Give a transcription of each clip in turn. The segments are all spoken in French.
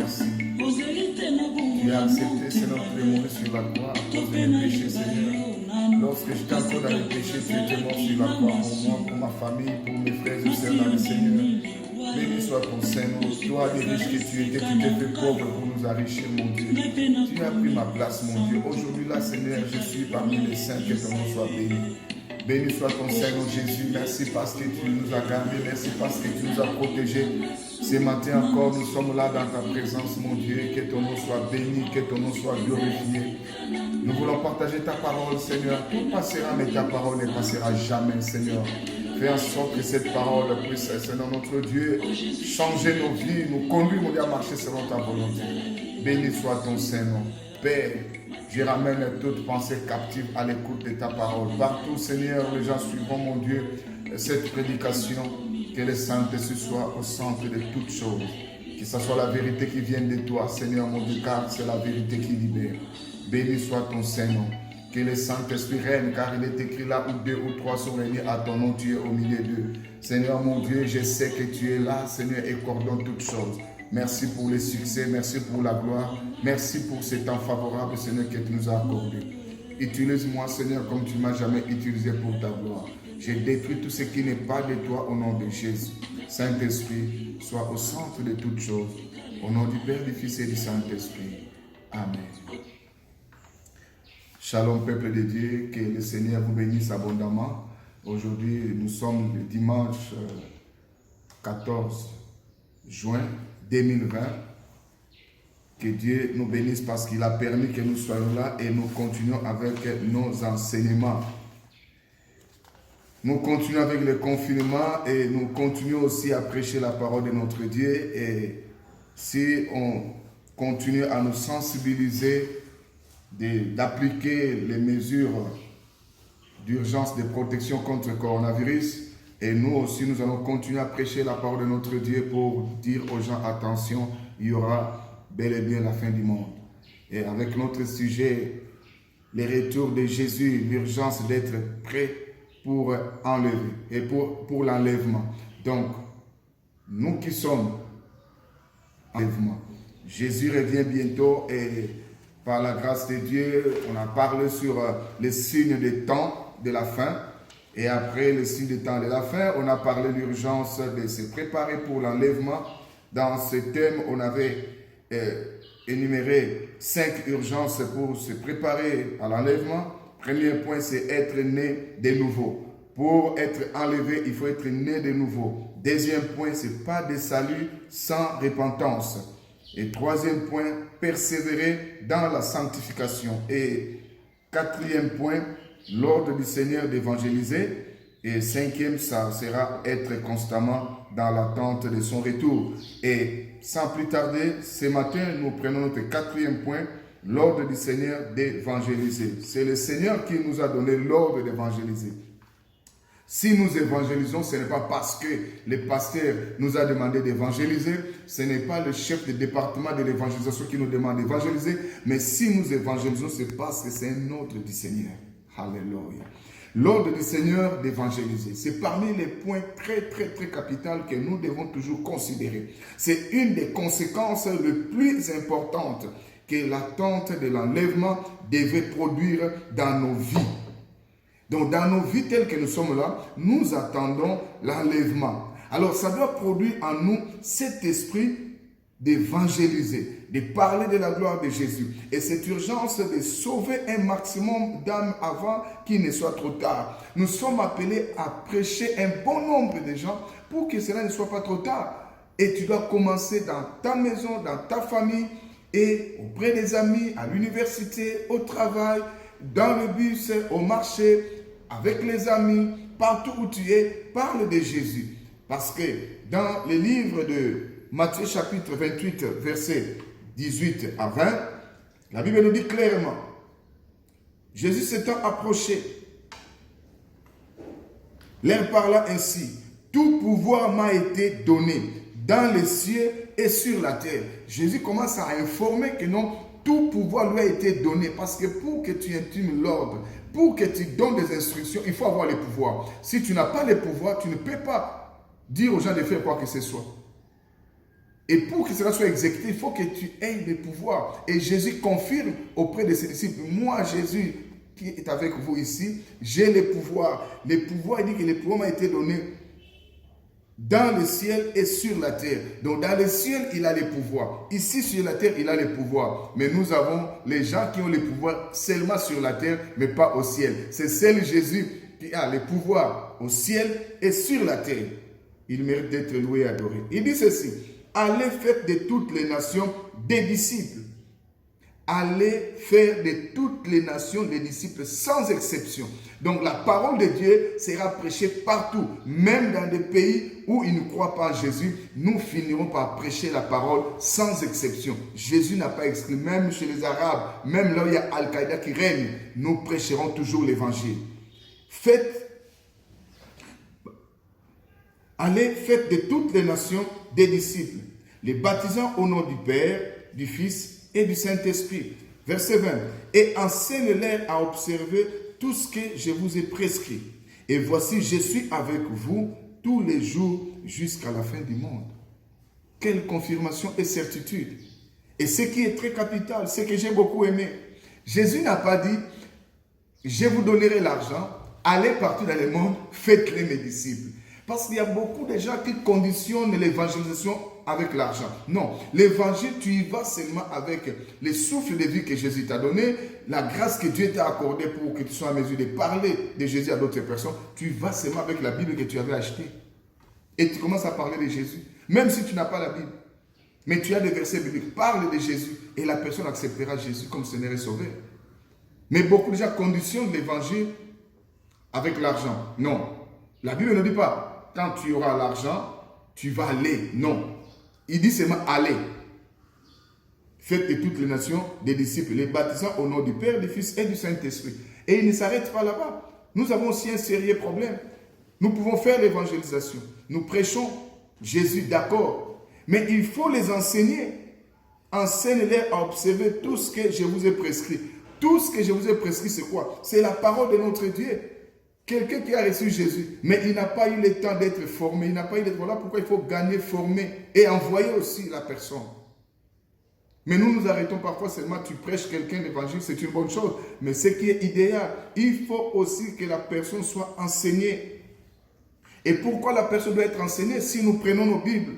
merci. Tu as accepté, Seigneur, de mourir sur la croix à cause de mes péchés, Seigneur. Lorsque j'étais encore dans les péchés, tu étais mort sur la croix pour moi, pour ma famille, pour mes frères et sœurs dans le Seigneur. Béni soit ton Seigneur. Toi, les riches que tu étais, tu t'es fait pauvre pour nous enrichir, mon Dieu. Tu as pris ma place, mon Dieu. Aujourd'hui, là, Seigneur, je suis parmi les saints, que ton nom soit béni. Béni soit ton Seigneur Jésus. Merci parce que tu nous as gardés. Merci parce que tu nous as protégés. Ce matin encore, nous sommes là dans ta présence, mon Dieu. Que ton nom soit béni, que ton nom soit glorifié. Nous voulons partager ta parole, Seigneur. Tout passera, mais ta parole ne passera jamais, Seigneur. Fais en sorte que cette parole puisse, Seigneur notre Dieu, changer nos vies, nous conduire, mon Dieu, à marcher selon ta volonté. Béni soit ton Seigneur. Père, je ramène toute pensée captive à l'écoute de ta parole. Partout, Seigneur, les gens suivront, mon Dieu, cette prédication. Que le Saint-Esprit soit au centre de toutes choses. Que ce soit la vérité qui vienne de toi, Seigneur, mon Dieu, car c'est la vérité qui libère. Béni soit ton Seigneur. Que le Saint-Esprit règne, car il est écrit là où 2 ou 3 sont réunis à ton nom, tu es au milieu d'eux. Seigneur, mon Dieu, je sais que tu es là, Seigneur, et coordonne toutes choses. Merci pour le succès, merci pour la gloire, merci pour ce temps favorable, Seigneur, que tu nous as accordé. Utilise-moi, Seigneur, comme tu ne m'as jamais utilisé pour ta gloire. Je détruis tout ce qui n'est pas de toi au nom de Jésus. Saint-Esprit, sois au centre de toutes choses. Au nom du Père, du Fils et du Saint-Esprit. Amen. Shalom, peuple de Dieu, que le Seigneur vous bénisse abondamment. Aujourd'hui, nous sommes le dimanche 14 juin 2020. Que Dieu nous bénisse parce qu'il a permis que nous soyons là et nous continuons avec nos enseignements. Nous continuons avec le confinement et nous continuons aussi à prêcher la parole de notre Dieu. Et si on continue à nous sensibiliser, d'appliquer les mesures d'urgence de protection contre le coronavirus, et nous aussi nous allons continuer à prêcher la parole de notre Dieu pour dire aux gens attention, il y aura bel et bien la fin du monde. Et avec notre sujet, les retours de Jésus, l'urgence d'être prêt pour enlever et pour l'enlèvement. Donc, nous qui sommes enlèvement, Jésus revient bientôt et par la grâce de Dieu, on a parlé sur les signes des temps de la fin. Et après les signes des temps de la fin, on a parlé de l'urgence de se préparer pour l'enlèvement. Dans ce thème, on avait énuméré 5 urgences pour se préparer à l'enlèvement. Premier point, c'est être né de nouveau. Pour être enlevé, il faut être né de nouveau. Deuxième point, c'est pas de salut sans repentance. Et troisième point, persévérer dans la sanctification. Et quatrième point, l'ordre du Seigneur d'évangéliser. Et cinquième, ça sera être constamment dans l'attente de son retour. Et sans plus tarder, ce matin, nous prenons notre quatrième point, l'ordre du Seigneur d'évangéliser. C'est le Seigneur qui nous a donné l'ordre d'évangéliser. Si nous évangélisons, ce n'est pas parce que le pasteur nous a demandé d'évangéliser, ce n'est pas le chef de département de l'évangélisation qui nous demande d'évangéliser, mais si nous évangélisons, c'est parce que c'est un ordre du Seigneur. Alléluia. L'ordre du Seigneur d'évangéliser, c'est parmi les points très capitaux que nous devons toujours considérer. C'est une des conséquences les plus importantes que l'attente de l'enlèvement devait produire dans nos vies. Donc, dans nos vies telles que nous sommes là, nous attendons l'enlèvement. Alors, ça doit produire en nous cet esprit d'évangéliser, de parler de la gloire de Jésus. Et cette urgence de sauver un maximum d'âmes avant qu'il ne soit trop tard. Nous sommes appelés à prêcher un bon nombre de gens pour que cela ne soit pas trop tard. Et tu dois commencer dans ta maison, dans ta famille, et auprès des amis, à l'université, au travail, dans le bus, au marché, avec les amis, partout où tu es, parle de Jésus. Parce que dans le livre de Matthieu chapitre 28, versets 18 à 20, la Bible nous dit clairement, Jésus s'étant approché, leur parla ainsi, tout pouvoir m'a été donné dans les cieux et sur la terre. Jésus commence à informer que non, tout pouvoir lui a été donné parce que pour que tu intimes l'ordre, pour que tu donnes des instructions, il faut avoir les pouvoirs. Si tu n'as pas les pouvoirs, tu ne peux pas dire aux gens de faire quoi que ce soit. Et pour que cela soit exécuté, il faut que tu aies le pouvoir. Et Jésus confirme auprès de ses disciples, moi Jésus qui est avec vous ici, j'ai le pouvoir. Le pouvoir, il dit que le pouvoir m'a été donné dans le ciel et sur la terre. Donc dans le ciel, il a le pouvoir. Ici sur la terre, il a le pouvoir. Mais nous avons les gens qui ont le pouvoir seulement sur la terre, mais pas au ciel. C'est seul Jésus qui a le pouvoir au ciel et sur la terre. Il mérite d'être loué et adoré. Il dit ceci, allez faire de toutes les nations des disciples. Allez faire de toutes les nations des disciples sans exception. Donc la parole de Dieu sera prêchée partout, même dans des pays où ils ne croient pas en Jésus. Nous finirons par prêcher la parole sans exception. Jésus n'a pas exclu, même chez les Arabes, même là où il y a Al-Qaïda qui règne, nous prêcherons toujours l'évangile. Allez, faites de toutes les nations des disciples, les baptisant au nom du Père, du Fils et du Saint-Esprit. Verset 20. Et enseigne-leur à observer tout ce que je vous ai prescrit. Et voici, je suis avec vous tous les jours jusqu'à la fin du monde. Quelle confirmation et certitude. Et ce qui est très capital, ce que j'ai beaucoup aimé. Jésus n'a pas dit, je vous donnerai l'argent, allez partout dans le monde, faites-les mes disciples. Parce qu'il y a beaucoup de gens qui conditionnent l'évangélisation avec l'argent. Non, l'évangile, tu y vas seulement avec le souffle de vie que Jésus t'a donné, la grâce que Dieu t'a accordée pour que tu sois en mesure de parler de Jésus à d'autres personnes. Tu y vas seulement avec la Bible que tu avais achetée. Et tu commences à parler de Jésus, même si tu n'as pas la Bible. Mais tu as des versets bibliques, parle de Jésus et la personne acceptera Jésus comme Seigneur et Sauveur. Mais beaucoup de gens conditionnent l'évangile avec l'argent. Non, la Bible ne dit pas. Quand tu auras l'argent, tu vas aller. Non. Il dit seulement aller. Faites de toutes les nations des disciples, les baptisant au nom du Père, du Fils et du Saint-Esprit. Et il ne s'arrête pas là-bas. Nous avons aussi un sérieux problème. Nous pouvons faire l'évangélisation. Nous prêchons Jésus, d'accord. Mais il faut les enseigner. Enseigne-les à observer tout ce que je vous ai prescrit. Tout ce que je vous ai prescrit, c'est quoi? C'est la parole de notre Dieu. Quelqu'un qui a reçu Jésus, mais il n'a pas eu le temps d'être formé. Il n'a pas eu d'être... Voilà pourquoi il faut gagner, former et envoyer aussi la personne. Mais nous nous arrêtons parfois seulement, tu prêches quelqu'un l'évangile, c'est une bonne chose. Mais ce qui est idéal, il faut aussi que la personne soit enseignée. Et pourquoi la personne doit être enseignée? Si nous prenons nos Bibles,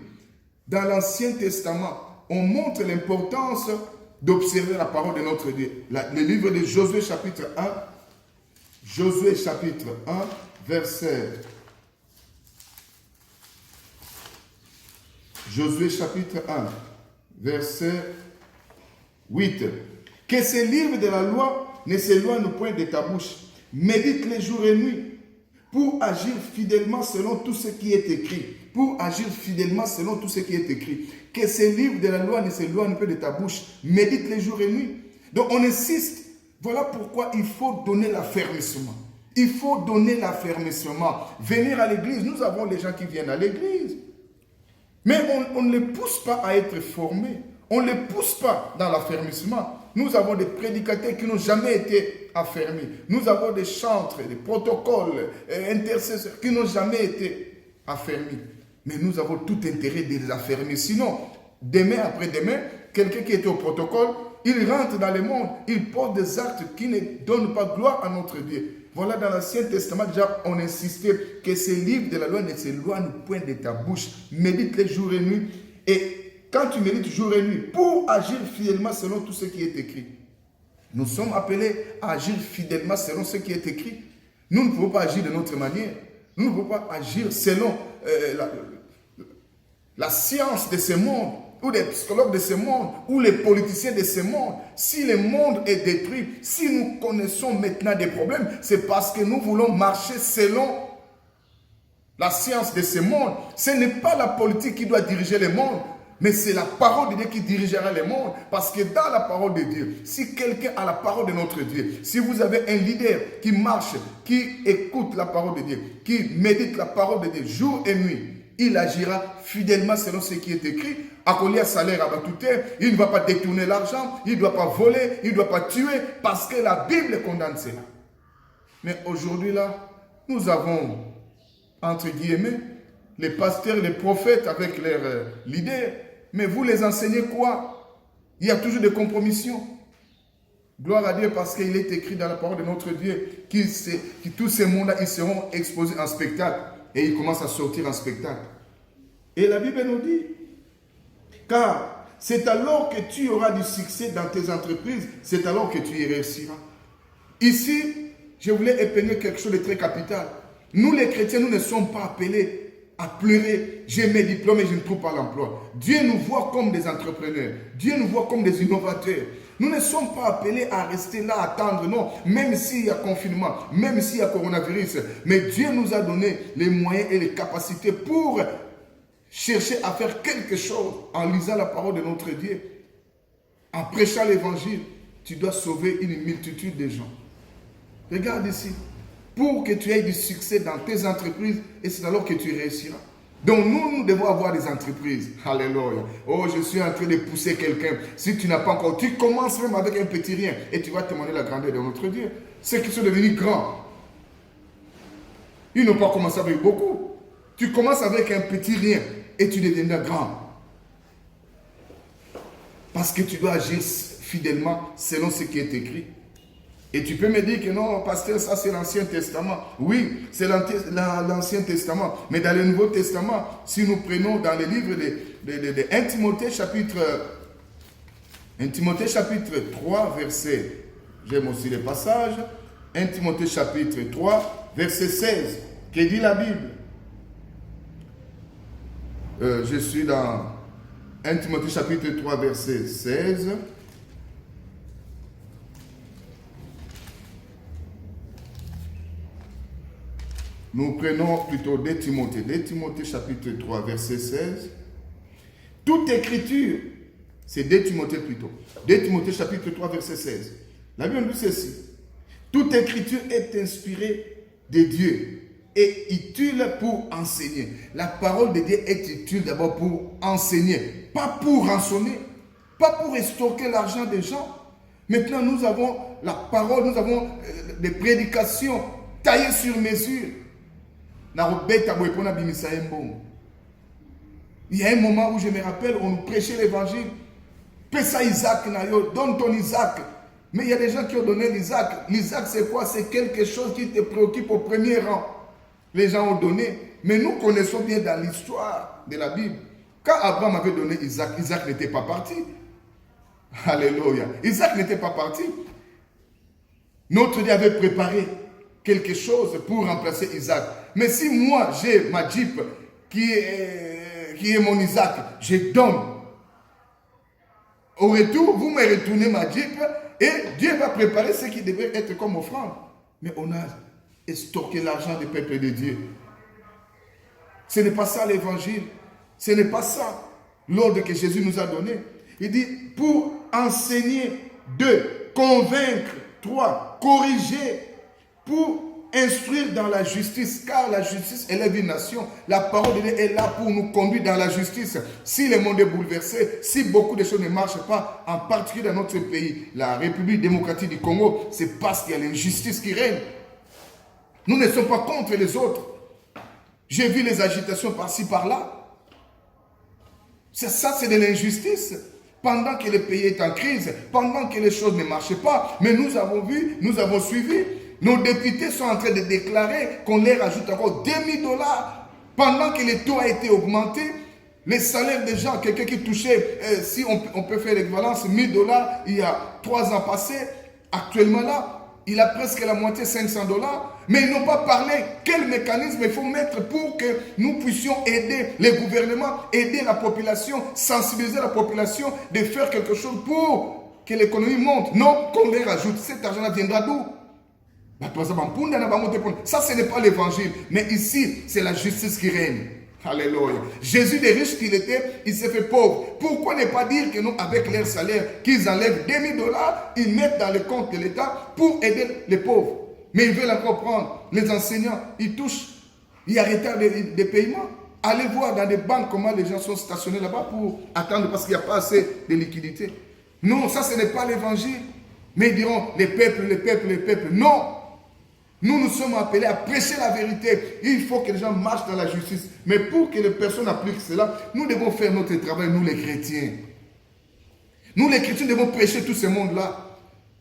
dans l'Ancien Testament, on montre l'importance d'observer la parole de notre Dieu. Le livre de Josué chapitre 1, Josué chapitre 1, Josué chapitre 1, verset 8. Que ces livres de la loi ne s'éloignent point de ta bouche. Médite les jours et nuits pour agir fidèlement selon tout ce qui est écrit. Pour agir fidèlement selon tout ce qui est écrit. Que ces livres de la loi ne s'éloignent pas de ta bouche. Médite les jours et nuits. Donc on insiste. Voilà pourquoi il faut donner l'affermissement. Il faut donner l'affermissement. Venir à l'église. Nous avons les gens qui viennent à l'église. Mais on ne les pousse pas à être formés. On ne les pousse pas dans l'affermissement. Nous avons des prédicateurs qui n'ont jamais été affermis. Nous avons des chantres, des protocoles, intercesseurs qui n'ont jamais été affermis. Mais nous avons tout intérêt de les affermir. Sinon, demain après demain, quelqu'un qui était au protocole, il rentre dans le monde, il porte des actes qui ne donnent pas gloire à notre Dieu. Voilà, dans l'Ancien Testament, déjà, on insistait que ces livres de la loi ne s'éloignent point de ta bouche. Médite les jours et nuits. Et quand tu médites jour et nuit, pour agir fidèlement selon tout ce qui est écrit. Nous sommes appelés à agir fidèlement selon ce qui est écrit. Nous ne pouvons pas agir de notre manière. Nous ne pouvons pas agir selon la science de ce monde, ou les psychologues de ce monde, ou les politiciens de ce monde. Si le monde est détruit, si nous connaissons maintenant des problèmes, c'est parce que nous voulons marcher selon la science de ce monde. Ce n'est pas la politique qui doit diriger le monde, mais c'est la parole de Dieu qui dirigera le monde. Parce que dans la parole de Dieu, si quelqu'un a la parole de notre Dieu, si vous avez un leader qui marche, qui écoute la parole de Dieu, qui médite la parole de Dieu jour et nuit, il agira fidèlement selon ce qui est écrit. Accoler un salaire à Batouté, il ne va pas détourner l'argent, il ne doit pas voler, il ne doit pas tuer, parce que la Bible condamne cela. Mais aujourd'hui là, nous avons, entre guillemets, les pasteurs, les prophètes avec leurs leaders. Mais vous les enseignez quoi? Il y a toujours des compromissions. Gloire à Dieu parce qu'il est écrit dans la parole de notre Dieu que tous ces mondes-là, ils seront exposés en spectacle. Et ils commencent à sortir en spectacle. Et la Bible nous dit, car c'est alors que tu auras du succès dans tes entreprises, c'est alors que tu y réussiras. Ici, je voulais épingler quelque chose de très capital. Nous les chrétiens, nous ne sommes pas appelés à pleurer. J'ai mes diplômes et je ne trouve pas l'emploi. Dieu nous voit comme des entrepreneurs. Dieu nous voit comme des innovateurs. Nous ne sommes pas appelés à rester là, à attendre, non. Même s'il y a confinement, même s'il y a coronavirus. Mais Dieu nous a donné les moyens et les capacités pour chercher à faire quelque chose en lisant la parole de notre Dieu. En prêchant l'évangile, tu dois sauver une multitude de gens. Regarde ici. Pour que tu aies du succès dans tes entreprises, et c'est alors que tu réussiras. Donc nous devons avoir des entreprises. Alléluia. Oh, je suis en train de pousser quelqu'un. Si tu n'as pas encore, tu commences même avec un petit rien et tu vas témoigner la grandeur de notre Dieu. Ceux qui sont devenus grands, ils n'ont pas commencé avec beaucoup. Tu commences avec un petit rien et tu deviendras grand. Parce que tu dois agir fidèlement selon ce qui est écrit. Et tu peux me dire que non, pasteur, ça c'est l'Ancien Testament. Oui, c'est l'Ancien Testament. Mais dans le Nouveau Testament, si nous prenons dans le livre de 1 Timothée chapitre 3, verset, j'aime aussi les passages, 1 Timothée chapitre 3, verset 16, que dit la Bible. Je suis dans 1 Timothée chapitre 3, verset 16. Nous prenons plutôt 2 Timothée chapitre 3, verset 16. Toute écriture, c'est 2 Timothée plutôt. 2 Timothée chapitre 3, verset 16. La Bible dit ceci. Toute écriture est inspirée de Dieu et utile pour enseigner. La parole de Dieu est utile d'abord pour enseigner, pas pour rançonner, pas pour estorquer l'argent des gens. Maintenant, nous avons la parole, nous avons des prédications taillées sur mesure. Il y a un moment où je me rappelle, on nous prêchait l'évangile. Pessa Isaac, donne ton Isaac. Mais il y a des gens qui ont donné l'Isaac. L'Isaac, c'est quoi? C'est quelque chose qui te préoccupe au premier rang. Les gens ont donné. Mais nous connaissons bien dans l'histoire de la Bible. Quand Abraham avait donné Isaac, Isaac n'était pas parti. Alléluia. Isaac n'était pas parti. Notre Dieu avait préparé quelque chose pour remplacer Isaac. Mais si moi, j'ai ma Jeep qui est mon Isaac, je donne. Au retour, vous me retournez ma Jeep et Dieu va préparer ce qui devrait être comme offrande. Mais on a stocké l'argent du peuple de Dieu. Ce n'est pas ça l'évangile. Ce n'est pas ça l'ordre que Jésus nous a donné. Il dit pour enseigner, 2, convaincre, 3, corriger, pour instruire dans la justice, car la justice élève une nation. La parole de Dieu est là pour nous conduire dans la justice. Si le monde est bouleversé, si beaucoup de choses ne marchent pas, en particulier dans notre pays, la République démocratique du Congo, c'est parce qu'il y a l'injustice qui règne. Nous ne sommes pas contre les autres. J'ai vu les agitations par-ci, par-là. Ça, c'est de l'injustice. Pendant que le pays est en crise, pendant que les choses ne marchent pas, mais nous avons vu, nous avons suivi. Nos députés sont en train de déclarer qu'on leur ajoute encore $2000 pendant que le taux a été augmenté. Les salaires des gens, quelqu'un qui touchait, si on peut faire l'équivalence, $1000 il y a 3 ans passés, actuellement là, il a presque la moitié, $500. Mais ils n'ont pas parlé quel mécanisme il faut mettre pour que nous puissions aider les gouvernements, aider la population, sensibiliser la population, de faire quelque chose pour que l'économie monte. Non, qu'on leur ajoute. Cet argent-là viendra d'où? Ça, ce n'est pas l'évangile. Mais ici, c'est la justice qui règne. Alléluia. Jésus, des riches qu'il était, il s'est fait pauvre. Pourquoi ne pas dire que nous, avec leur salaire, qu'ils enlèvent $2000, ils mettent dans le compte de l'État pour aider les pauvres. Mais ils veulent encore prendre. Les enseignants, ils touchent. Il y a retard de paiement. Allez voir dans des banques comment les gens sont stationnés là-bas pour attendre parce qu'il n'y a pas assez de liquidités. Non, ça, ce n'est pas l'évangile. Mais ils diront, les peuples. Non. Nous sommes appelés à prêcher la vérité. Il faut que les gens marchent dans la justice. Mais pour que les personnes appliquent cela, nous devons faire notre travail, nous les chrétiens. Nous les chrétiens devons prêcher tout ce monde-là.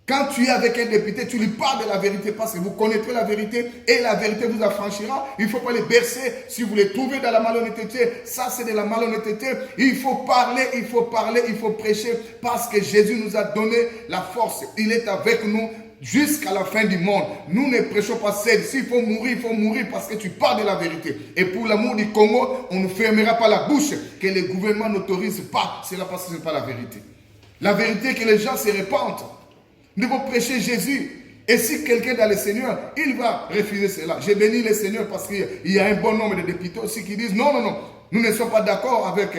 Quand tu es avec un député, tu lui parles de la vérité parce que vous connaîtrez la vérité et la vérité vous affranchira. Il ne faut pas les bercer. Si vous les trouvez dans la malhonnêteté, ça c'est de la malhonnêteté. Il faut parler, il faut parler, il faut prêcher parce que Jésus nous a donné la force. Il est avec nous jusqu'à la fin du monde. Nous ne prêchons pas seul. S'il faut mourir parce que tu parles de la vérité. Et pour l'amour du Congo, on ne fermera pas la bouche que les gouvernements n'autorisent pas. C'est là parce que ce n'est pas la vérité. La vérité est que les gens se répandent. Nous devons prêcher Jésus. Et si quelqu'un dans le Seigneur, il va refuser cela. J'ai béni le Seigneur parce qu'il y a un bon nombre de députés aussi qui disent non, nous ne sommes pas d'accord avec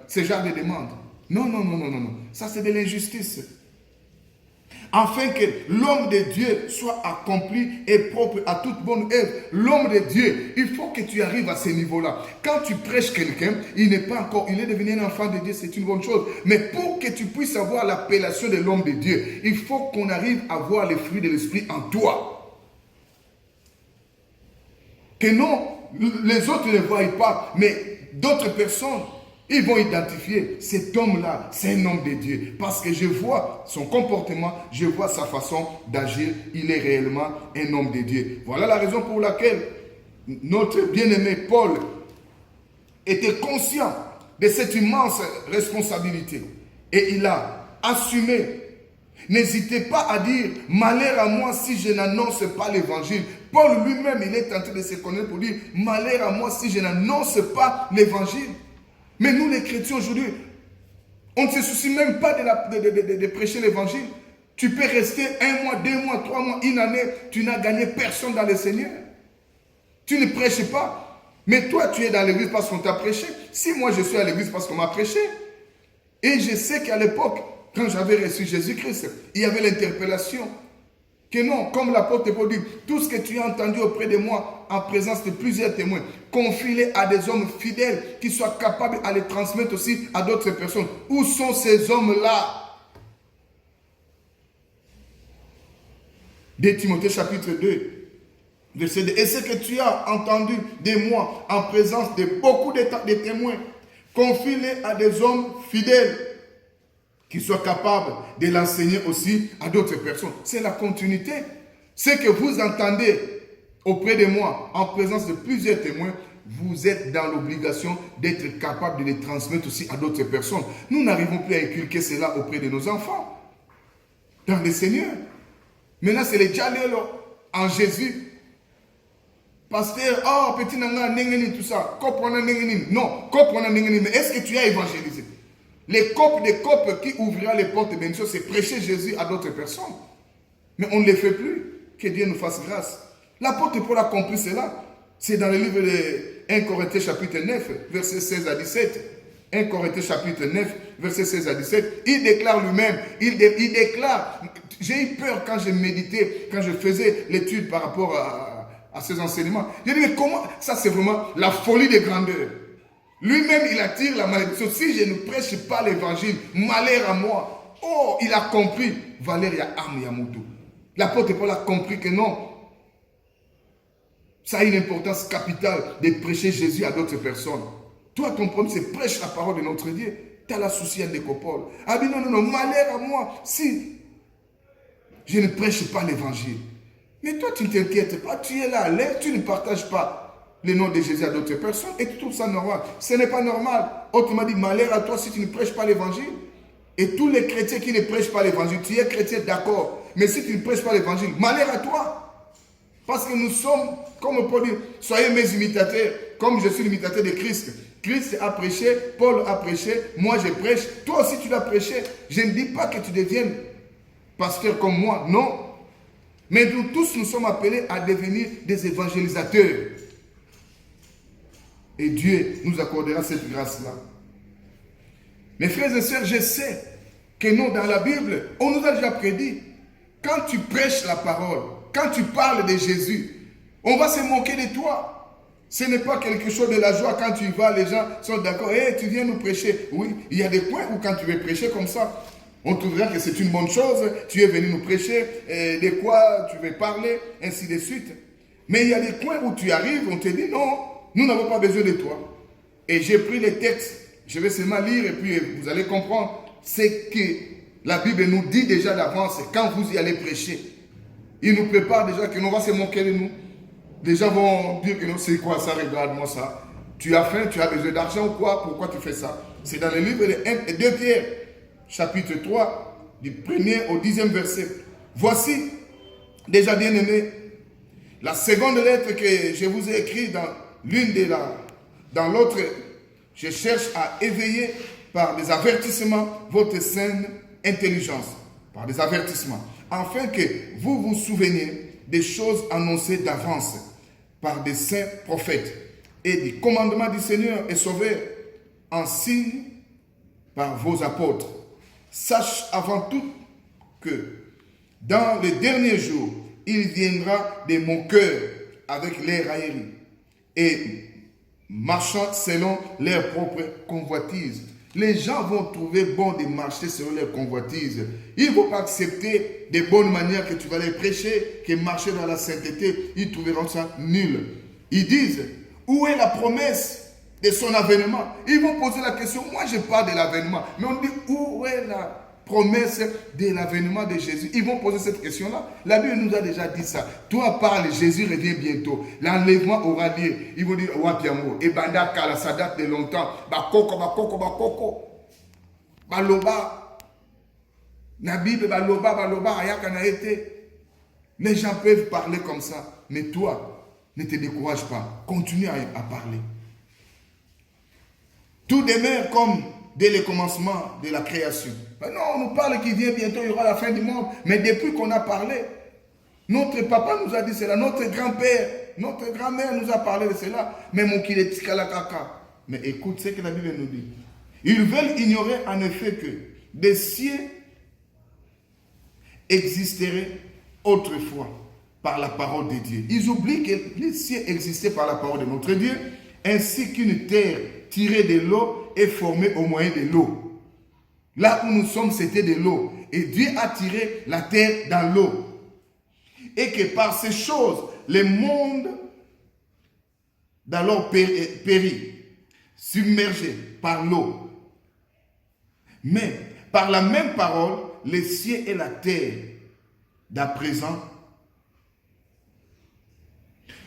ce genre de demande. Non. Ça c'est de l'injustice. Afin que l'homme de Dieu soit accompli et propre à toute bonne œuvre. L'homme de Dieu, il faut que tu arrives à ce niveau-là. Quand tu prêches quelqu'un, il n'est pas encore, il est devenu un enfant de Dieu, c'est une bonne chose. Mais pour que tu puisses avoir l'appellation de l'homme de Dieu, il faut qu'on arrive à voir les fruits de l'esprit en toi. Que non, les autres ne voient pas, mais d'autres personnes, ils vont identifier cet homme-là, c'est un homme de Dieu. Parce que je vois son comportement, je vois sa façon d'agir. Il est réellement un homme de Dieu. Voilà la raison pour laquelle notre bien-aimé Paul était conscient de cette immense responsabilité. Et il a assumé. N'hésitez pas à dire, malheur à moi si je n'annonce pas l'évangile. Paul lui-même, il est tenté de se connaître pour dire, malheur à moi si je n'annonce pas l'évangile. Mais nous les chrétiens aujourd'hui, on ne se soucie même pas de prêcher l'évangile. Tu peux rester 1 mois, 2 mois, 3 mois, une année, tu n'as gagné personne dans le Seigneur. Tu ne prêches pas. Mais toi, tu es dans l'église parce qu'on t'a prêché. Si moi je suis à l'église parce qu'on m'a prêché. Et je sais qu'à l'époque, quand j'avais reçu Jésus-Christ, il y avait l'interpellation. Que non, comme l'apôtre Paul dit, tout ce que tu as entendu auprès de moi, en présence de plusieurs témoins, confie-les à des hommes fidèles qui soient capables à les transmettre aussi à d'autres personnes. Où sont ces hommes-là? 2 Timothée chapitre 2, verset 2. Et ce que tu as entendu de moi en présence de beaucoup de témoins, confie-les à des hommes fidèles qui soient capables de l'enseigner aussi à d'autres personnes. C'est la continuité. Ce que vous entendez auprès de moi, en présence de plusieurs témoins, vous êtes dans l'obligation d'être capable de les transmettre aussi à d'autres personnes. Nous n'arrivons plus à inculquer cela auprès de nos enfants. Dans le Seigneur. Maintenant, c'est les djalielo en Jésus. Pasteur, oh, petit nanga, nengeni, tout ça. Kopwana nengeni. Non, kopwana nengeni. Mais est-ce que tu as évangélisé? Les copes des copes qui ouvrira les portes de bénédiction, c'est prêcher Jésus à d'autres personnes. Mais on ne les fait plus. Que Dieu nous fasse grâce. L'apôtre Paul a compris cela. C'est dans le livre de 1 Corinthiens chapitre 9, versets 16 à 17. 1 Corinthiens chapitre 9, versets 16 à 17. Il déclare lui-même, il déclare, j'ai eu peur quand je méditais, quand je faisais l'étude par rapport à ces enseignements. J'ai dit, mais comment, ça c'est vraiment la folie des grandeurs. Lui-même, il attire la malédiction. Si je ne prêche pas l'évangile, malheur à moi. Oh, il a compris. Valère, Am Yamoudou. L'apôtre Paul a compris que non. Ça a une importance capitale de prêcher Jésus à d'autres personnes. Toi, ton problème, c'est prêche la parole de notre Dieu. Tu as la souci de Copole. Ah bien non, malheur à moi. Si je ne prêche pas l'évangile. Mais toi, tu ne t'inquiètes pas. Tu es là à l'aise, tu ne partages pas le nom de Jésus à d'autres personnes et tu trouves ça normal. Ce n'est pas normal. Autrement dit, malheur à toi si tu ne prêches pas l'évangile. Et tous les chrétiens qui ne prêchent pas l'évangile, tu es chrétien, d'accord. Mais si tu ne prêches pas l'évangile, malheur à toi. Parce que nous sommes, comme Paul dit, soyez mes imitateurs, comme je suis l'imitateur de Christ. Christ a prêché, Paul a prêché, moi je prêche, toi aussi tu l'as prêché. Je ne dis pas que tu deviennes pasteur comme moi, non. Mais nous tous, nous sommes appelés à devenir des évangélisateurs. Et Dieu nous accordera cette grâce-là. Mes frères et sœurs, je sais que nous, dans la Bible, on nous a déjà prédit. Quand tu prêches la parole, quand tu parles de Jésus, on va se moquer de toi. Ce n'est pas quelque chose de la joie. Quand tu y vas, les gens sont d'accord. Hey, tu viens nous prêcher. Oui, il y a des points où quand tu veux prêcher comme ça, On trouvera que c'est une bonne chose, tu es venu nous prêcher, de quoi tu veux parler, ainsi de suite. Mais il y a des coins où tu arrives, on te dit non, nous n'avons pas besoin de toi. Et j'ai pris les textes, je vais seulement lire et puis vous allez comprendre ce que la Bible nous dit déjà d'avance quand vous y allez prêcher. Il nous prépare déjà que nous va se moquer de nous. Les gens vont dire que non, c'est quoi ça, regarde-moi ça. Tu as faim, tu as besoin d'argent ou quoi? Pourquoi tu fais ça? C'est dans le livre de 1 et 2 Pierre, chapitre 3, du 1er au 10e verset. Voici, déjà bien aimé, la seconde lettre que je vous ai écrite dans l'une de dans l'autre, je cherche à éveiller par des avertissements votre saine intelligence. Par des avertissements. Afin que vous vous souveniez des choses annoncées d'avance par des saints prophètes et du commandement du Seigneur et Sauveur en signe par vos apôtres. Sache avant tout que dans les derniers jours, il viendra de mon cœur avec les railleries et marchant selon leurs propres convoitises. Les gens vont trouver bon de marcher selon leurs convoitises. Ils ne vont pas accepter des bonnes manières que tu vas les prêcher, que marcher dans la sainteté. Ils trouveront ça nul. Ils disent, où est la promesse de son avènement? Ils vont poser la question, moi je parle de l'avènement. Mais on dit, où est la promesse de l'avènement de Jésus? Ils vont poser cette question-là. La Bible nous a déjà dit ça. Toi parle, Jésus revient bientôt. L'enlèvement aura lieu. Ils vont dire, Wapiamo, et Bandakala, ça date de longtemps. Bakoko, bakoko, bakoko. Baloba. Nabibe, baloba, baloba, ayakana été. Les gens peuvent parler comme ça. Mais toi, ne te décourage pas. Continue à parler. Tout demeure comme dès le commencement de la création. Non, on nous parle qu'il vient bientôt, il y aura la fin du monde. Mais depuis qu'on a parlé, notre papa nous a dit cela, notre grand-père, notre grand-mère nous a parlé de cela. Mais mon qu'il est kaka. Mais écoute ce que la Bible nous dit. Ils veulent ignorer en effet que des cieux existeraient autrefois par la parole de Dieu. Ils oublient que les cieux existaient par la parole de notre Dieu, ainsi qu'une terre tirée de l'eau est formée au moyen de l'eau. Là où nous sommes, c'était de l'eau. Et Dieu a tiré la terre dans l'eau. Et que par ces choses, le monde d'alors périt, submergé par l'eau. Mais par la même parole, les cieux et la terre d'à présent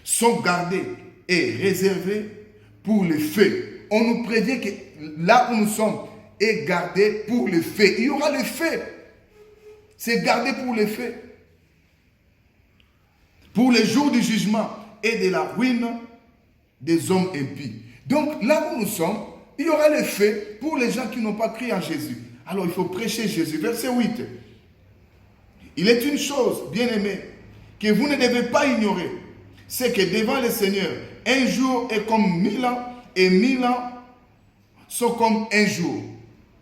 sont gardés et réservés pour le feu. On nous prédit que là où nous sommes est gardé pour le feu. Il y aura le feu. C'est gardé pour le feu. Pour les jours du jugement et de la ruine des hommes impies. Donc là où nous sommes, il y aura le feu pour les gens qui n'ont pas cru en Jésus. Alors il faut prêcher Jésus. Verset 8. Il est une chose, bien aimé, que vous ne devez pas ignorer. C'est que devant le Seigneur, un jour est comme 1000 ans et 1000 ans sont comme un jour.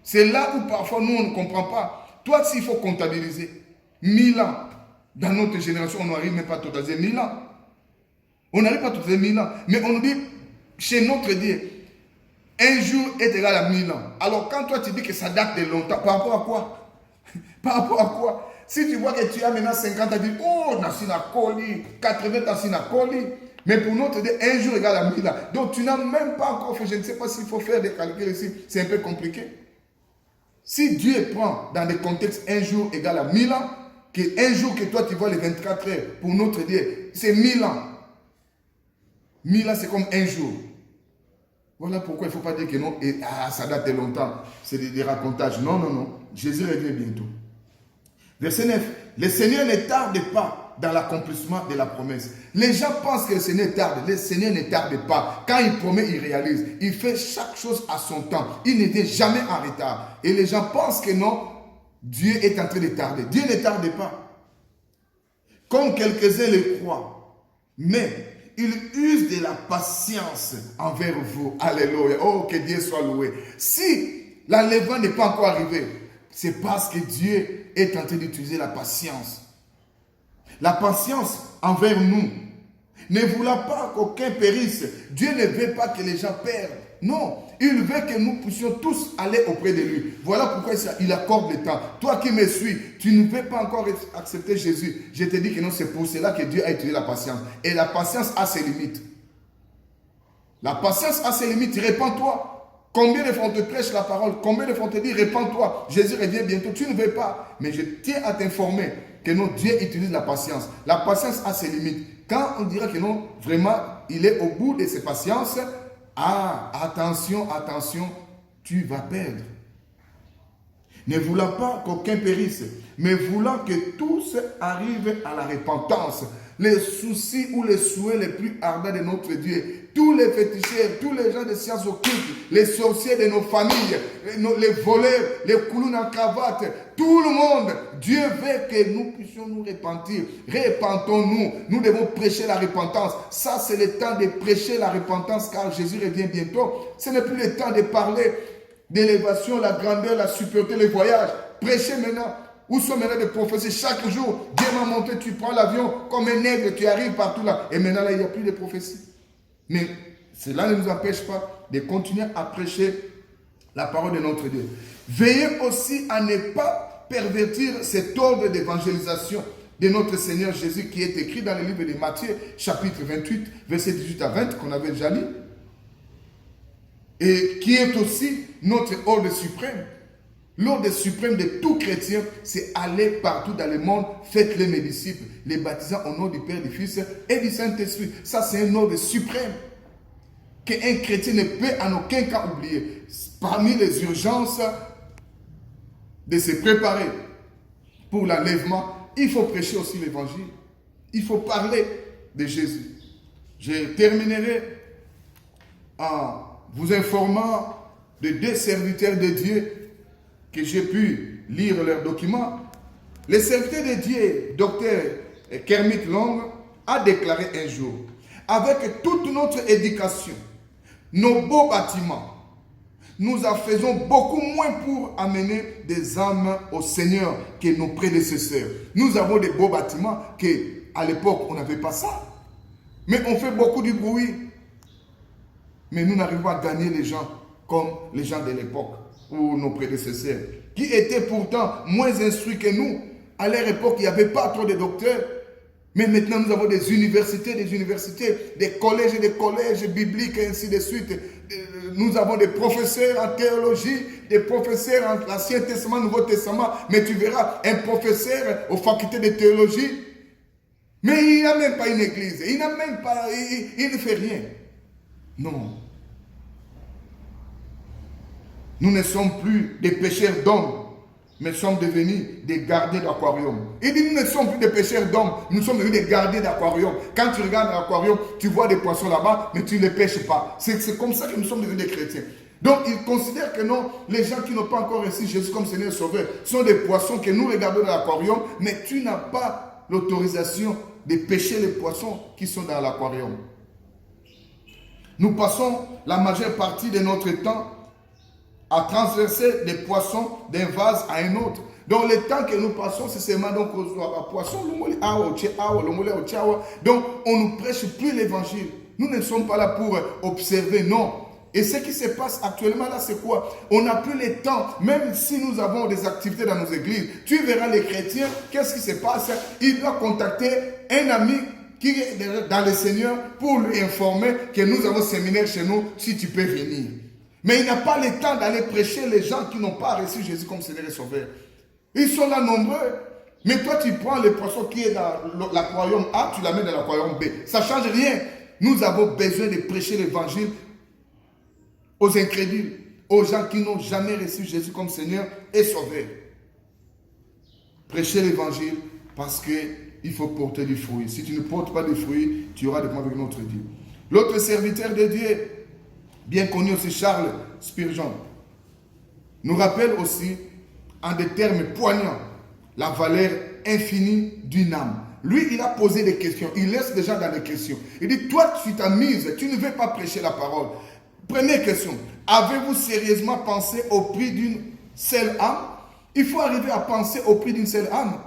C'est là où parfois nous on ne comprend pas. Toi, s'il faut comptabiliser 1000 ans, dans notre génération, on n'arrive même pas à totaliser 1000 ans. On n'arrive pas à totaliser 1000 ans. Mais on nous dit, chez notre Dieu, un jour est égal à 1000 ans. Alors quand toi tu dis que ça date de longtemps, par rapport à quoi? Par rapport à quoi? Si tu vois que tu as maintenant 50 ans, tu dis, oh, Nassina Koli, 80 Nassina Koli. Mais pour notre Dieu, un jour égale à 1000 ans. Donc tu n'as même pas encore fait, je ne sais pas s'il faut faire des calculs ici, c'est un peu compliqué. Si Dieu prend dans des contextes un jour égale à 1000 ans, qu'un jour que toi tu vois les 24 heures, pour notre Dieu, c'est 1000 ans. 1000 ans c'est comme un jour. Voilà pourquoi il ne faut pas dire que non, et, ça date de longtemps, c'est des racontages. Non, non, non, Jésus revient bientôt. Verset 9, le Seigneur ne tarde pas dans l'accomplissement de la promesse. Les gens pensent que le Seigneur tarde. Le Seigneur ne tarde pas. Quand il promet, il réalise. Il fait chaque chose à son temps. Il n'était jamais en retard. Et les gens pensent que non, Dieu est en train de tarder. Dieu ne tarde pas. Comme quelques-uns le croient. Mais il use de la patience envers vous. Alléluia. Oh, que Dieu soit loué. Si l'enlèvement n'est pas encore arrivé, c'est parce que Dieu est en train d'utiliser la patience. La patience envers nous. Ne voulant pas qu'aucun périsse. Dieu ne veut pas que les gens perdent. Non, il veut que nous puissions tous aller auprès de lui. Voilà pourquoi il accorde le temps. Toi qui me suis, tu ne veux pas encore accepter Jésus. Je te dis que non, c'est pour cela que Dieu a utilisé la patience. Et la patience a ses limites. La patience a ses limites. Répands-toi. Combien de fois on te prêche la parole? Combien de fois on te dit répands-toi? Jésus revient bientôt. Tu ne veux pas. Mais je tiens à t'informer que non, Dieu utilise la patience. La patience a ses limites. Quand on dira que non, vraiment, il est au bout de ses patiences, ah, attention, attention, tu vas perdre. Ne voulant pas qu'aucun périsse, mais voulant que tous arrivent à la repentance. Les soucis ou les souhaits les plus ardents de notre Dieu, tous les féticheurs, tous les gens de sciences occultes, les sorciers de nos familles, les voleurs, les clowns en cravate, tout le monde, Dieu veut que nous puissions nous repentir. Repentons-nous, nous devons prêcher la repentance. Ça, c'est le temps de prêcher la repentance car Jésus revient bientôt. Ce n'est plus le temps de parler d'élévation, la grandeur, la supériorité, les voyages. Prêchez maintenant. Où sont maintenant des prophéties? Chaque jour, Dieu m'a montré, tu prends l'avion comme un nègre, tu arrives partout là. Et maintenant là, il n'y a plus de prophéties. Mais cela ne nous empêche pas de continuer à prêcher la parole de notre Dieu. Veillez aussi à ne pas pervertir cet ordre d'évangélisation de notre Seigneur Jésus qui est écrit dans le livre de Matthieu, chapitre 28, verset 18 à 20, qu'on avait déjà lu. Et qui est aussi notre ordre suprême. L'ordre suprême de tout chrétien, c'est aller partout dans le monde, faites-les mes disciples, les baptisant au nom du Père, du Fils et du Saint-Esprit. Ça, c'est un ordre suprême qu'un chrétien ne peut en aucun cas oublier. Parmi les urgences de se préparer pour l'enlèvement, il faut prêcher aussi l'évangile. Il faut parler de Jésus. Je terminerai en vous informant de deux serviteurs de Dieu que j'ai pu lire leurs documents. Le serviteur de Dieu, docteur Kermit Long, a déclaré un jour, avec toute notre éducation, nos beaux bâtiments, nous en faisons beaucoup moins pour amener des âmes au Seigneur que nos prédécesseurs. Nous avons des beaux bâtiments qu'à l'époque, on n'avait pas ça. Mais on fait beaucoup de bruit. Mais nous n'arrivons pas à gagner les gens comme les gens de l'époque ou nos prédécesseurs, qui étaient pourtant moins instruits que nous. À leur époque, il n'y avait pas trop de docteurs. Mais maintenant, nous avons des universités, des collèges bibliques, et ainsi de suite. Nous avons des professeurs en théologie, des professeurs en Ancien Testament, Nouveau Testament. Mais tu verras, un professeur aux facultés de théologie, mais il n'a même pas une église. Il n'a même pas, il ne fait rien. Non. Nous ne sommes plus des pêcheurs d'hommes, mais sommes devenus des gardiens d'aquarium. Il dit, nous ne sommes plus des pêcheurs d'hommes, nous sommes devenus des gardiens d'aquarium. Quand tu regardes l'aquarium, tu vois des poissons là-bas, mais tu ne les pêches pas. C'est comme ça que nous sommes devenus des chrétiens. Donc, il considère que non, les gens qui n'ont pas encore reçu Jésus comme Seigneur et Sauveur sont des poissons que nous regardons dans l'aquarium, mais tu n'as pas l'autorisation de pêcher les poissons qui sont dans l'aquarium. Nous passons la majeure partie de notre temps à transverser des poissons d'un vase à un autre. Donc le temps que nous passons, c'est seulement donc aux poissons. Donc on ne prêche plus l'évangile. Nous ne sommes pas là pour observer, non. Et ce qui se passe actuellement là, c'est quoi? On n'a plus le temps, même si nous avons des activités dans nos églises. Tu verras les chrétiens, qu'est-ce qui se passe? Il doit contacter un ami qui est dans le Seigneur pour lui informer que nous avons un séminaire chez nous, si tu peux venir. Mais il n'a pas le temps d'aller prêcher les gens qui n'ont pas reçu Jésus comme Seigneur et Sauveur. Ils sont là nombreux. Mais toi, tu prends le poisson qui est dans l'aquarium A, tu l'amènes dans l'aquarium B. Ça ne change rien. Nous avons besoin de prêcher l'évangile aux incrédules, aux gens qui n'ont jamais reçu Jésus comme Seigneur et Sauveur. Prêcher l'évangile parce qu'il faut porter du fruit. Si tu ne portes pas de fruits, tu auras des problèmes avec notre Dieu. L'autre serviteur de Dieu, bien connu aussi, Charles Spurgeon, nous rappelle aussi, en des termes poignants, la valeur infinie d'une âme. Lui, il a posé des questions. Il laisse des gens dans des questions. Il dit, toi, tu t'amuses, tu ne veux pas prêcher la parole. Première question, avez-vous sérieusement pensé au prix d'une seule âme? Il faut arriver à penser au prix d'une seule âme.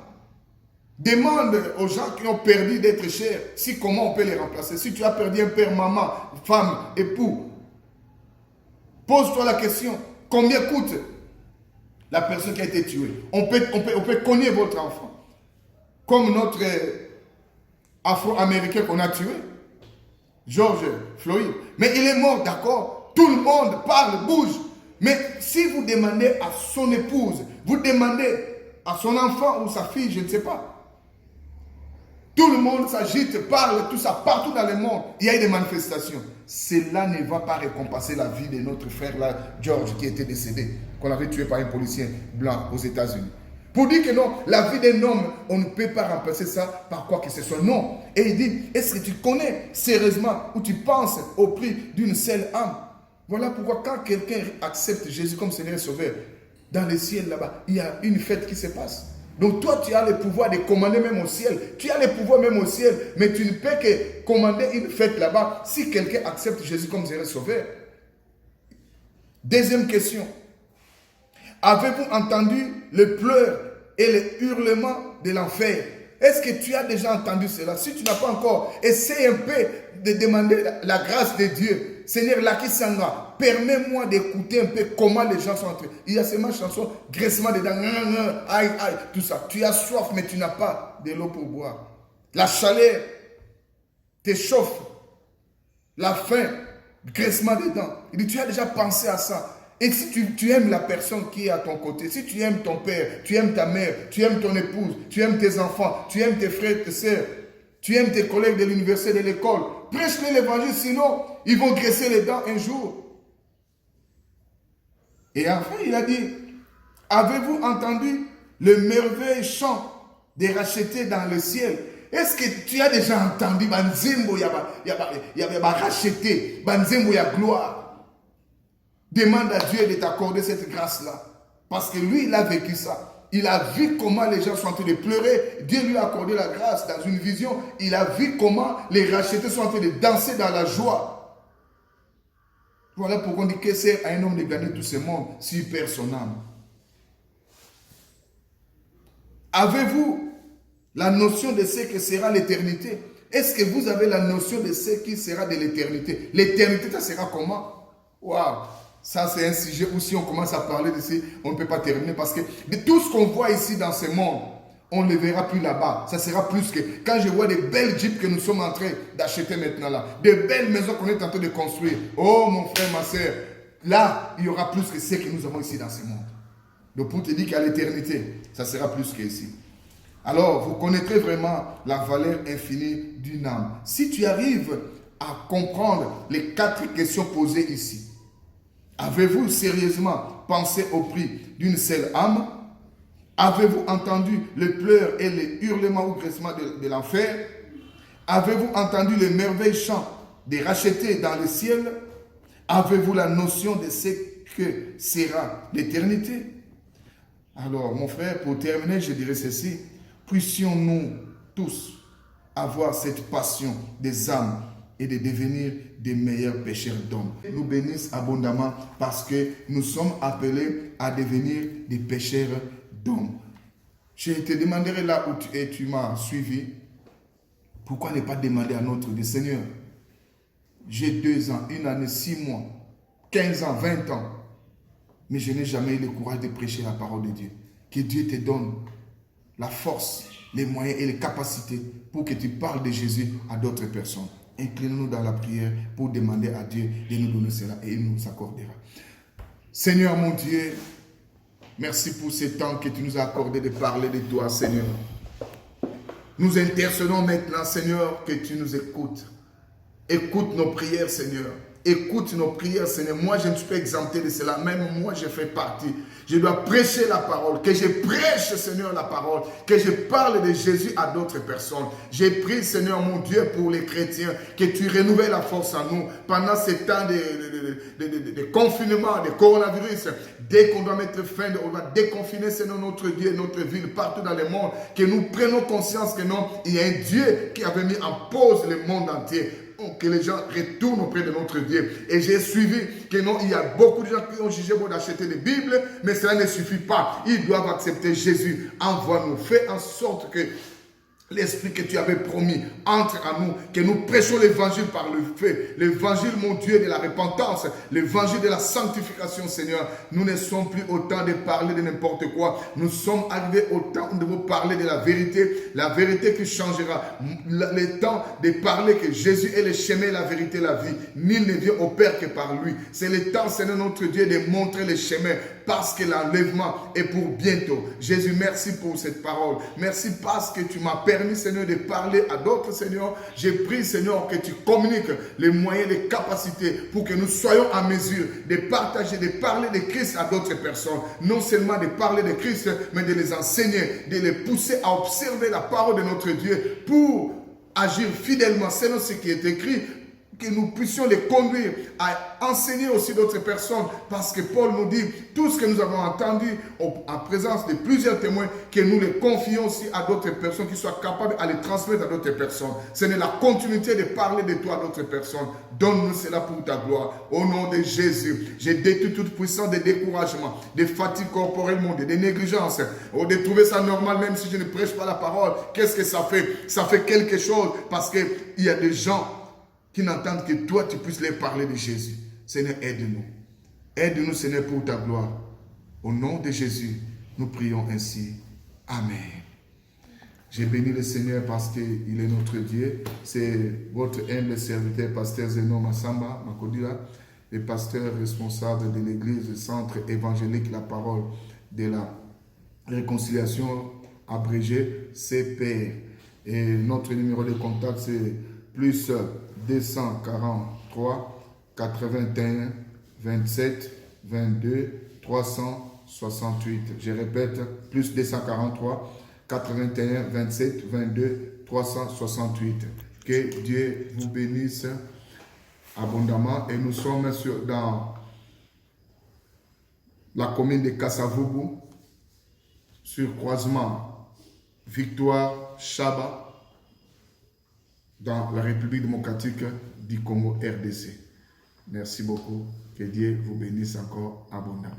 Demande aux gens qui ont perdu d'être chers, comment on peut les remplacer. Si tu as perdu un père, maman, femme, époux, Pose-toi la question, combien coûte la personne qui a été tuée? On peut cogner votre enfant. Comme notre Afro-Américain qu'on a tué, George Floyd. Mais il est mort, d'accord? Tout le monde parle, bouge. Mais si vous demandez à son épouse, vous demandez à son enfant ou sa fille, je ne sais pas. Tout le monde s'agite, parle, tout ça, partout dans le monde. Il y a eu des manifestations. Cela ne va pas récompenser la vie de notre frère là, George, qui était décédé, qu'on avait tué par un policier blanc aux États-Unis. Pour dire que non, la vie d'un homme, on ne peut pas remplacer ça par quoi que ce soit. Non. Et il dit, est-ce que tu connais sérieusement ou tu penses au prix d'une seule âme? Voilà pourquoi quand quelqu'un accepte Jésus comme Seigneur et Sauveur, dans le ciel là-bas, il y a une fête qui se passe. Donc toi, tu as le pouvoir de commander même au ciel. Tu as le pouvoir même au ciel, mais tu ne peux que commander une fête là-bas si quelqu'un accepte Jésus comme Seigneur et Sauveur. Deuxième question. Avez-vous entendu le pleur et le hurlement de l'enfer? Est-ce que tu as déjà entendu cela? Si tu n'as pas encore, essaye un peu de demander la grâce de Dieu. Seigneur Lakisanga, permets-moi d'écouter un peu comment les gens sont entrés. Il y a seulement chanson, graissement dedans, aïe, aïe, tout ça. Tu as soif, mais tu n'as pas de l'eau pour boire. La chaleur t'échauffe. La faim, graissement dedans. Il dit, tu as déjà pensé à ça. Et si tu aimes la personne qui est à ton côté, si tu aimes ton père, tu aimes ta mère, tu aimes ton épouse, tu aimes tes enfants, tu aimes tes frères, tes sœurs, tu aimes tes collègues de l'université, de l'école, prêche-les l'évangile, sinon ils vont graisser les dents un jour. Et enfin, il a dit, avez-vous entendu le merveilleux chant des rachetés dans le ciel? Est-ce que tu as déjà entendu Banzembo yaba racheté, Banzembo ya gloire? Demande à Dieu de t'accorder cette grâce-là. Parce que lui, il a vécu ça. Il a vu comment les gens sont en train de pleurer. Dieu lui a accordé la grâce dans une vision. Il a vu comment les rachetés sont en train de danser dans la joie. Voilà pourquoi on dit que c'est à un homme de gagner tout ce monde s'il perd son âme. Avez-vous la notion de ce que sera l'éternité? Est-ce que vous avez la notion de ce qui sera de l'éternité? L'éternité, ça sera comment? Waouh! Ça, c'est un sujet où si on commence à parler d'ici, on ne peut pas terminer parce que de tout ce qu'on voit ici dans ce monde, on ne le verra plus là-bas. Ça sera plus que... Quand je vois des belles jeeps que nous sommes en train d'acheter maintenant là, des belles maisons qu'on est en train de construire. Oh mon frère, ma soeur, là, il y aura plus que ce que nous avons ici dans ce monde. Donc pour te dire qu'à l'éternité, ça sera plus qu'ici. Alors, vous connaîtrez vraiment la valeur infinie d'une âme. Si tu arrives à comprendre les 4 questions posées ici, avez-vous sérieusement pensé au prix d'une seule âme? Avez-vous entendu le pleur et le hurlement ou graissement de l'enfer? Avez-vous entendu le merveilleux chant des rachetés dans le ciel? Avez-vous la notion de ce que sera l'éternité? Alors, mon frère, pour terminer, je dirais ceci. Puissions-nous tous avoir cette passion des âmes et de devenir des meilleurs pécheurs d'hommes. Nous bénissons abondamment parce que nous sommes appelés à devenir des pécheurs d'hommes. Je te demanderai là où tu es, tu m'as suivi. Pourquoi ne pas demander à notre Dieu, Seigneur, j'ai 2 ans, 1 année, 6 mois, 15 ans, 20 ans, mais je n'ai jamais eu le courage de prêcher la parole de Dieu. Que Dieu te donne la force, les moyens et les capacités pour que tu parles de Jésus à d'autres personnes. Inclinons-nous dans la prière pour demander à Dieu de nous donner cela et il nous accordera. Seigneur mon Dieu, merci pour ce temps que tu nous as accordé de parler de toi, Seigneur. Nous intercédons maintenant, Seigneur, que tu nous écoutes. Écoute nos prières, Seigneur. Écoute nos prières, Seigneur. Moi, je ne suis pas exempté de cela. Même moi, je fais partie. Je dois prêcher la parole. Que je prêche, Seigneur, la parole. Que je parle de Jésus à d'autres personnes. J'ai prié, Seigneur, mon Dieu, pour les chrétiens. Que tu renouvelles la force en nous. Pendant ces temps de confinement, de coronavirus. Dès qu'on doit mettre fin, on va déconfiner, Seigneur, notre Dieu, notre ville, partout dans le monde. Que nous prenions conscience que non, il y a un Dieu qui avait mis en pause le monde entier. Que les gens retournent auprès de notre Dieu. Et j'ai suivi que non, il y a beaucoup de gens qui ont jugé bon d'acheter des Bibles, mais cela ne suffit pas. Ils doivent accepter Jésus. Envoie-nous. Fais en sorte que l'esprit que tu avais promis entre à nous, que nous prêchons l'évangile par le fait, l'évangile, mon Dieu, de la repentance, l'évangile de la sanctification, Seigneur. Nous ne sommes plus au temps de parler de n'importe quoi. Nous sommes arrivés au temps où nous devons parler de la vérité qui changera. Le temps de parler que Jésus est le chemin, la vérité, la vie. Nul ne vient au Père que par lui. C'est le temps, Seigneur notre Dieu, de montrer le chemin parce que l'enlèvement est pour bientôt. Jésus, merci pour cette parole. Merci parce que tu m'as permis, Seigneur, de parler à d'autres, Seigneur. J'ai pris, Seigneur, que tu communiques les moyens, les capacités pour que nous soyons en mesure de partager, de parler de Christ à d'autres personnes. Non seulement de parler de Christ, mais de les enseigner, de les pousser à observer la parole de notre Dieu pour agir fidèlement selon ce qui est écrit, que nous puissions les conduire à enseigner aussi d'autres personnes, parce que Paul nous dit tout ce que nous avons entendu en présence de plusieurs témoins, que nous les confions aussi à d'autres personnes qui soient capables à les transmettre à d'autres personnes. Ce n'est la continuité de parler de toi à d'autres personnes. Donne-nous cela pour ta gloire. Au nom de Jésus, j'ai détruit toute puissance de découragement, de fatigue corporelle mondiale, de négligence, de trouver ça normal même si je ne prêche pas la parole. Qu'est-ce que ça fait? Ça fait quelque chose parce qu'il y a des gens qui n'entendent que toi, tu puisses leur parler de Jésus. Seigneur, aide-nous. Aide-nous, Seigneur, pour ta gloire. Au nom de Jésus, nous prions ainsi. Amen. J'ai béni le Seigneur parce qu'il est notre Dieu. C'est votre humble serviteur, pasteur Zeno Massamba Makodila, le pasteur responsable de l'église, centre évangélique, la parole de la réconciliation abrégée, CPR. Et notre numéro de contact, c'est plus 243 81 27 22 368. Je répète, plus 243 81 27 22 368. Que Dieu vous bénisse abondamment. Et nous sommes dans la commune de Kasavubu, sur croisement Victoire Chaba, dans la République démocratique du Congo, RDC. Merci beaucoup. Que Dieu vous bénisse encore abondamment.